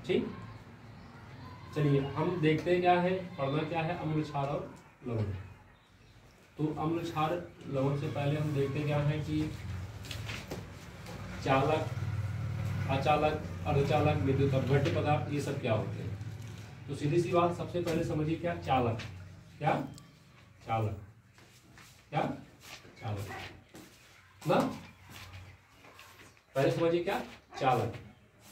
ठीक, चलिए हम देखते हैं क्या है, पढ़ना क्या है, अम्ल क्षार और लवण। तो अम्ल क्षार लवण से पहले हम देखते क्या है कि चालक, अचालक, अर्धचालक, विद्युत अपघट्य पदार्थ, ये सब क्या होते हैं। तो सीधी सी बात, सबसे पहले समझिए क्या चालक, क्या चालक, क्या चालक ना, पहले समझिए क्या चालक,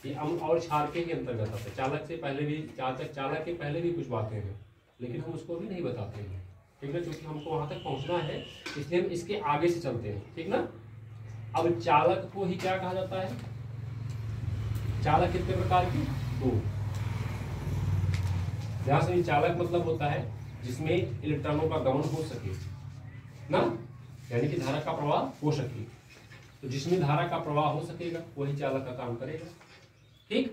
ये अम्ल और क्षार के ही अंतर्गत आते हैं। चालक से पहले भी, चालक के पहले भी कुछ बातें हैं, लेकिन हम उसको भी नहीं बताते हैं, ठीक ना, क्योंकि हमको वहां तक पहुंचना है, इसलिए हम इसके आगे से चलते हैं, ठीक ना। अब चालक को ही क्या कहा जाता है, चालक कितने प्रकार के, दो। ध्यान से, चालक मतलब होता है जिसमें इलेक्ट्रॉनों का गमन हो सके ना, यानी कि धारा का प्रवाह हो सके। तो जिसमें धारा का प्रवाह हो सकेगा वही चालक का काम करेगा, ठीक।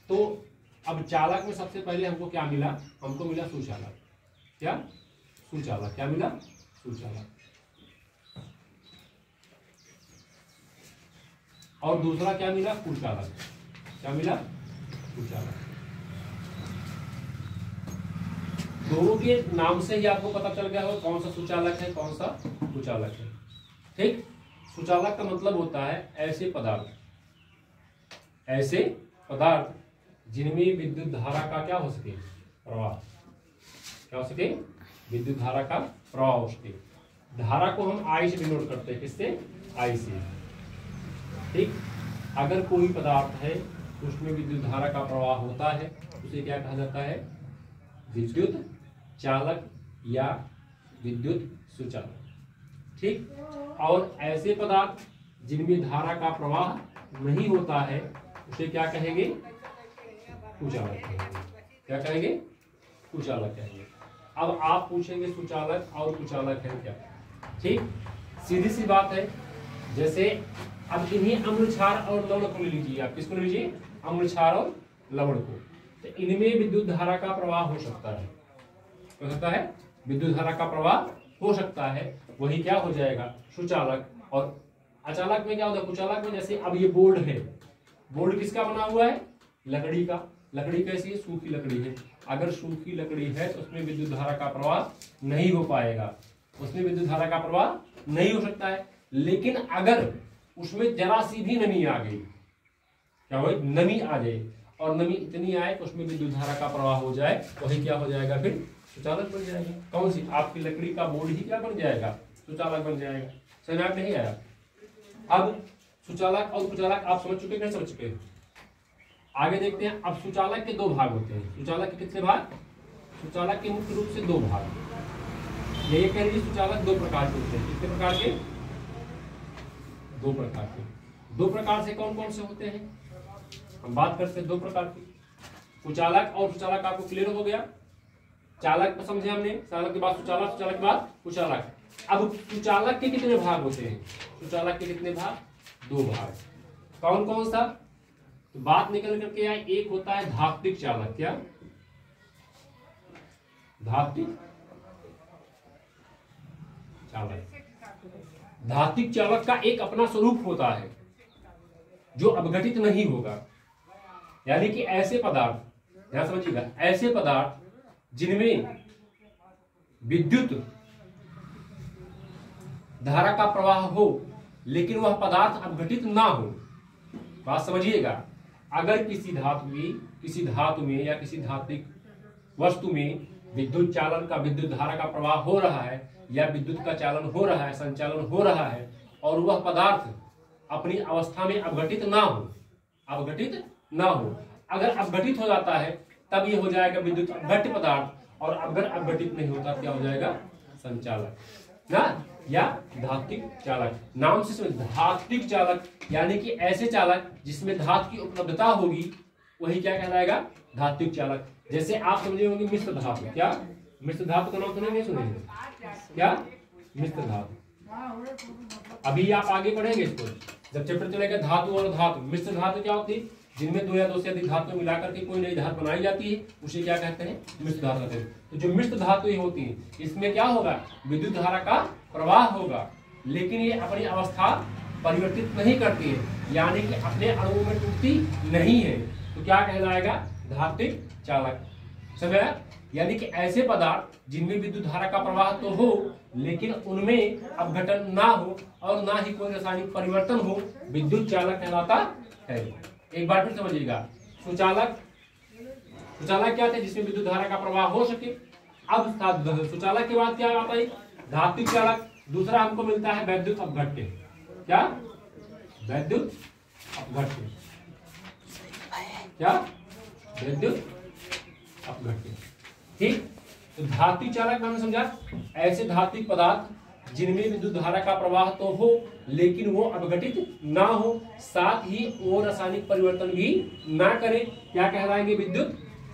तो अब चालक में सबसे पहले हमको क्या मिला, हमको मिला सुचालक, क्या सुचालक, क्या मिला, सुचालक। और दूसरा क्या मिला, कुचालक, क्या मिला, कुचालक। दोनों के नाम से ही आपको पता चल गया होगा कौन सा सुचालक है, कौन सा कुचालक है, ठीक। सुचालक का मतलब होता है ऐसे पदार्थ, ऐसे पदार्थ जिनमें विद्युत धारा का क्या हो सके, प्रवाह, क्या हो सके, विद्युत धारा का प्रवाह हो सके। धारा को हम आई से डिनोट करते हैं, किससे, आई से, ठीक। अगर कोई पदार्थ है उसमें विद्युत धारा का प्रवाह होता है, उसे क्या कहा जाता है, विद्युत चालक या विद्युत सुचालक, ठीक। और ऐसे पदार्थ जिनमें धारा का प्रवाह नहीं होता है उसे क्या कहेंगे, कुचालक कहेंगे, क्या कहेंगे, कुचालक कहेंगे। अब आप पूछेंगे सुचालक और कुचालक है क्या, ठीक। सीधी सी बात है, जैसे अब इन्हीं अम्ल क्षार और लवण को ले लीजिए, आप किसको ले लीजिए, अम्ल क्षार और लवण को। तो इनमें विद्युत धारा का प्रवाह हो सकता है, हो सकता है, विद्युत धारा का प्रवाह हो सकता है, वही क्या हो जाएगा, सुचालक। और अचालक में क्या होता है, कुचालक में जैसे अब ये बोर्ड है, बोर्ड किसका बना हुआ है, लकड़ी का। लकड़ी कैसी है, सूखी लकड़ी है। अगर सूखी लकड़ी है तो उसमें विद्युत धारा का प्रवाह नहीं हो पाएगा, उसमें विद्युत धारा का प्रवाह नहीं हो सकता है। लेकिन अगर उसमें जरा सी भी नमी आ गई, क्या हो, नमी आ जाए, और नमी इतनी आए तो उसमें विद्युत धारा का प्रवाह हो जाए, वही क्या हो जाएगा, फिर सुचालक बन जाएगा। कौन सी, आपकी लकड़ी का बोर्ड ही क्या बन जाएगा, सुचालक बन जाएगा। समझ में नहीं आया। अब सुचालक और कुचालक आप समझ चुके, नहीं समझ चुके, आगे देखते हैं। अब सुचालक के दो भाग होते हैं। सुचालक के कितने भाग, सुचालक के मुख्य रूप से दो भाग। ये कह लीजिए सुचालक दो प्रकार के होते हैं। कितने प्रकार के, दो प्रकार के। दो प्रकार से कौन कौन से होते हैं, हम बात करते हैं दो प्रकार की। कुचालक और सुचालक आपको क्लियर हो गया। चालक समझे हमने, चालक के बाद सुचालक, सुचालक के बाद कुचालक। अब सुचालक के कितने भाग होते हैं, सुचालक के कितने भाग, दो भाग। कौन कौन सा, तो बात निकल करके आए, एक होता है धात्विक चालक, क्या धात्विक चालक। धात्विक चालक का एक अपना स्वरूप होता है जो अपघटित नहीं होगा, यानी कि ऐसे पदार्थ, ध्यान समझिएगा, ऐसे पदार्थ जिनमें विद्युत धारा का प्रवाह हो लेकिन वह पदार्थ अपघटित ना हो। बात समझिएगा, अगर किसी धातु में या किसी धात्विक वस्तु में विद्युत चालन का, विद्युत धारा का प्रवाह हो रहा है या विद्युत का चालन हो रहा है, संचालन हो रहा है, और वह पदार्थ अपनी अवस्था में अपघटित ना हो, अपघटित ना हो। अगर अपघटित हो जाता है तब ये हो जाएगा विद्युत अपघट्य पदार्थ, और अगर अपघटित नहीं होता क्या हो जाएगा, संचालक ना, या धात्विक चालक। नाम से समझ, धात्विक चालक यानी कि ऐसे चालक जिसमें धातु की उपलब्धता होगी वही क्या कहलाएगा, धात्विक चालक। जैसे आप समझे होंगे मिश्र धातु, क्या मिश्र धातु का नाम सुनेंगे, सुनेंगे क्या, मिश्र धातु। अभी आप आगे पढ़ेंगे इसको, जब चैप्टर चलेगा धातु और धातु। मिश्र धातु क्या होती है, जिनमें दो या दो से अधिक धातु मिलाकर के कोई नई धातु बनाई जाती है, उसे क्या कहते हैं, मिश्र धातु कहते हैं। तो जो मिश्र धातु होती है इसमें क्या होगा, विद्युत धारा का प्रवाह होगा, लेकिन ये अपनी अवस्था परिवर्तित नहीं करती है, यानी कि अपने अणुओं में टूटती नहीं है। तो क्या कहलाएगा? धात्विक चालक। समझ आया? यानी कि ऐसे पदार्थ जिनमें विद्युत धारा का प्रवाह तो हो लेकिन उनमें अपघटन ना हो और ना ही कोई रासायनिक परिवर्तन हो, विद्युत चालक कहलाता है। एक बार फिर समझिएगा, सुचालक क्या थे? जिसमें विद्युत धारा का प्रवाह हो सके। अब सुचालक के बाद क्या आता है? धात्विक चालक। दूसरा हमको मिलता है वैद्युत अपघट्य। क्या? वैद्युत अपघट्य। क्या? वैद्युत अपघट्य। ठीक। तो धात्विक चालक हमने समझा, ऐसे धात्विक पदार्थ जिनमें विद्युत धारा का प्रवाह तो हो लेकिन वो अपघटित ना हो, साथ ही वो रासायनिक परिवर्तन भी ना करे, क्या कहलाएंगे?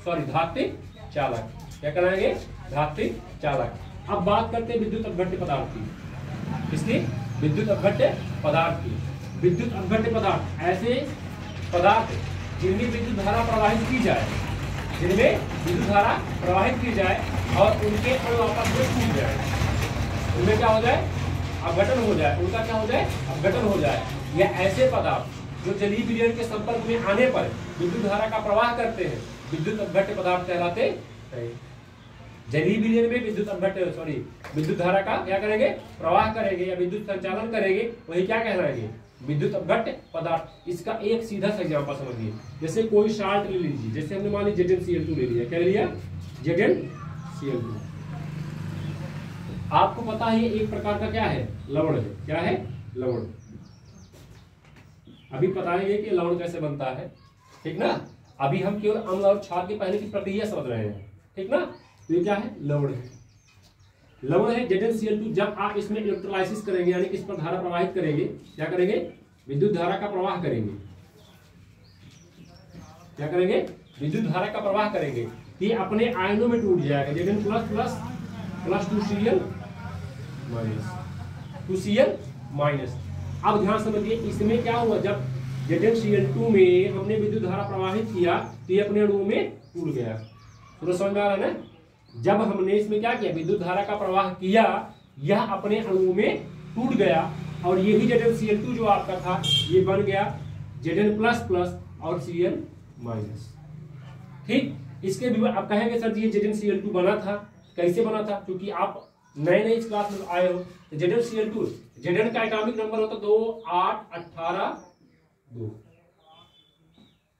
धात्विक चालक। क्या कहलाएंगे? धात्विक चालक। अब बात करते हैं विद्युत अपघट्य पदार्थ की। इसलिए विद्युत अपघट्य पदार्थ की। विद्युत अपघट्य पदार्थ ऐसे पदार्थ जिनमें विद्युत धारा प्रवाहित की जाए, और उनके अणु आपस में टूट जाए, उनमें क्या हो जाए? अपघटन हो जाए। उनका क्या हो जाए? अपघटन हो जाए। या ऐसे पदार्थ जो जलीय विलयन के संपर्क में आने पर विद्युत धारा का प्रवाह करते हैं, विद्युत अपघट्य पदार्थ कहलाते हैं। जलीय विलयन में विद्युत धारा का क्या करेंगे? प्रवाह करेंगे या विद्युत संचालन करेंगे, वही क्या कहलाएंगे? विद्युत अपघट्य पदार्थ। इसका एक सीधा सा एग्जांपल समझिए, जैसे कोई साल्ट ले लीजिए, जैसे हमने मान लीजिए ZnCl2 ले लिया। क्या ले लिया? ZnCl2। आपको पता है ये एक प्रकार का क्या है? लवण है। क्या है? लवण। अभी बताएंगे कि लवण कैसे बनता है, ठीक ना? अभी हम केवल अम्ल और क्षार के पहले की प्रक्रिया समझ रहे हैं, ठीक ना? तो ये क्या है? लवण है। लवण है ZnCl2। जब आप इसमें इलेक्ट्रोलाइसिस करेंगे, यानी कि इस पर धारा प्रवाहित करेंगे, क्या करेंगे? विद्युत धारा का प्रवाह करेंगे। क्या करेंगे? विद्युत धारा का प्रवाह करेंगे। ये अपने आयनों में टूट जाएगा। Zn plus 2Cl minus. अब ध्यान समझिए, इसमें क्या हुआ? जब ZnCl2 में हमने विद्युत धारा प्रवाहित किया तो ये अपने अणुओं में टूट गया। पूरा समझ में आ रहा है ना? जब हमने इसमें क्या किया? विद्युत धारा का प्रवाह किया, यह अपने अणुओं में टूट गया और यही ZnCl2 जो आपका था ये बन गया Zn++ और Cl-। ठीक। इसके भी आप कहेंगे सर जी ये ZnCl2 बना था, कैसे बना था? क्योंकि आप नए इस क्लास में आए हो। तो ZnCl2, Zn का एटॉमिक नंबर होता 2 8 18 2।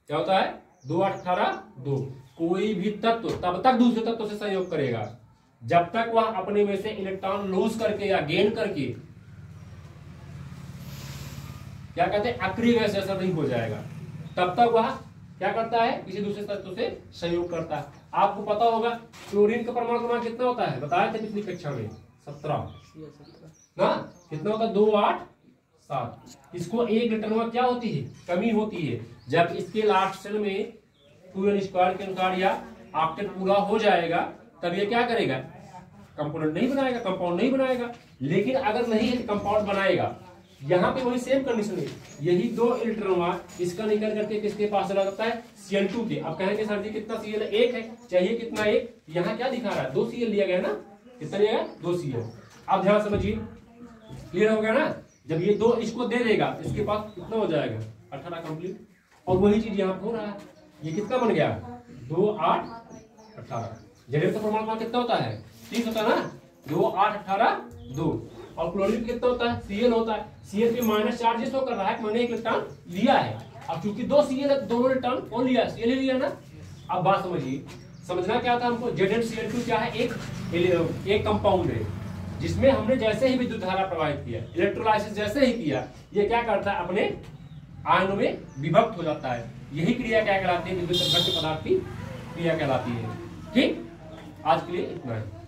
क्या होता है? 2 8 18 2। कोई भी तत्व तब तक दूसरे तत्व से सहयोग करेगा जब तक वह अपने में से इलेक्ट्रॉन लूज करके या गेन करके, क्या कहते हैं, अक्रिय गैस जैसा नहीं हो जाएगा, तब तक वह क्या करता है? किसी दूसरे तत्व से सहयोग करता है। आपको पता होगा क्लोरीन का परमाणु क्रमांक कितना होता है? बताया था पिछली कक्षा में 17 ना? कितना होता है? 2 8 7। इसको 1 इलेक्ट्रॉन में क्या होती है? कमी होती है। जब इसके लास्ट सेल में 2n² के अनुसार या ऑक्टेट पूरा हो जाएगा तब ये क्या करेगा? कंपोनेंट नहीं बनाएगा, कंपाउंड नहीं बनाएगा। लेकिन अगर नहीं है तो कंपाउंड बनाएगा। यहाँ पे वही सेम कंडीशन है। यही 2 इलेक्ट्रॉन इसका निकल करके किसके पास चला जाता है? Cl2 के। अब कहेंगे सर जी कितना Cl है? 1 है। चाहिए कितना? 1। यहाँ क्या दिखा रहा है? 2 Cl लिया गया ना? कितना लिया गया? 2 Cl। अब ध्यान समझिए, क्लियर हो गया ना? जब ये 2 इसको दे देगा, इसके पास कितना हो जाएगा? 18 कंप्लीट। और वही चीज यहाँ हो रहा है। ये कितना बन गया? 2 8 18। Zn का परमाणु कितना होता है? 30 होता है ना? 2 8 18 2। और क्लोरीन कितना होता है? Cl होता है। Cl पे माइनस चार्जेस होकर रहा है, मैंने 1 इलेक्ट्रॉन लिया है। अब चूंकि 2 Cl है, दोनों इलेक्ट्रॉन कौन लिया? Cl ही लिया ना? अब बात समझिए, समझना क्या था हमको? ZnCl2 क्या है? एक कंपाउंड है जिसमें हमने जैसे ही विद्युत धारा प्रवाहित किया, इलेक्ट्रोलाइसिस जैसे ही किया, ये क्या करता है? अपने आयनों में विभक्त हो जाता है। यही क्रिया क्या कहलाती है? विद्युत अपघट्य पदार्थ की क्रिया कहलाती है। ठीक, आज के लिए इतना है।